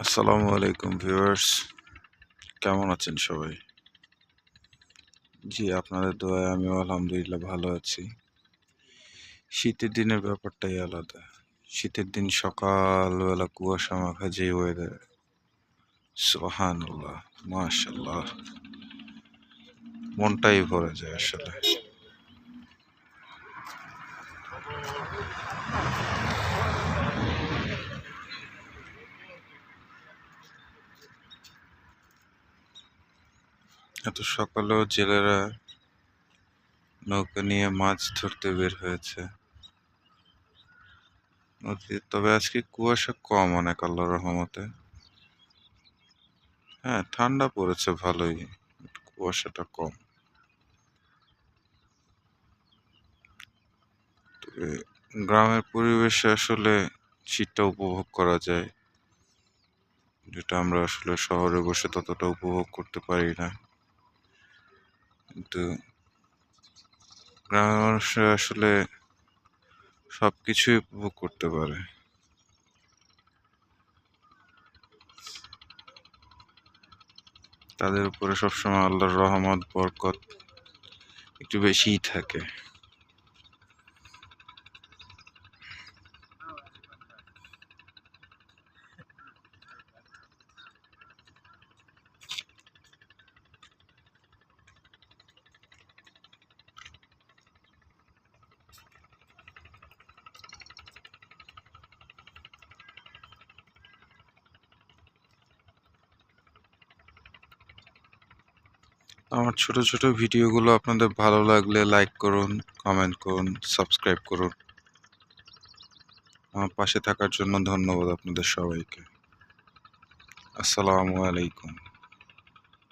আসসালামু আলাইকুম ভিউয়ার্স, কেমন আছেন সবাই? জি, আপনাদের দোয়ায় আমিও আলহামদুলিল্লাহ ভালো আছি। শীতের দিনের ব্যাপারটাই আলাদা। শীতের দিন সকালবেলা কুয়াশা মাখা যে ওয়েদার, সুবহানাল্লাহ, মাশাআল্লাহ, মনটাই ভরে যায় আসলে। এত সকালেও জেলেরা নৌকা নিয়ে মাছ ধরতে বের হয়েছে নদীতে। তবে আজকে কুয়াশা কম অনেক, আল্লাহর রহমতে। হ্যাঁ, ঠান্ডা পড়েছে ভালোই, কুয়াশাটা কম। তবে গ্রামের পরিবেশে আসলে শীতটা উপভোগ করা যায়, যেটা আমরা আসলে শহরে বসে ততটা উপভোগ করতে পারি না। কিন্তু গ্রামের মানুষরা আসলে সবকিছুই উপভোগ করতে পারে। তাদের উপরে সবসময় আল্লাহর রহমত বরকত একটু বেশিই থাকে। আমার ছোট ছোট ভিডিওগুলো আপনাদের ভালো লাগলে লাইক করুন, কমেন্ট করুন, সাবস্ক্রাইব করুন। আমার পাশে থাকার জন্য ধন্যবাদ আপনাদের সবাইকে। আসসালামু আলাইকুম।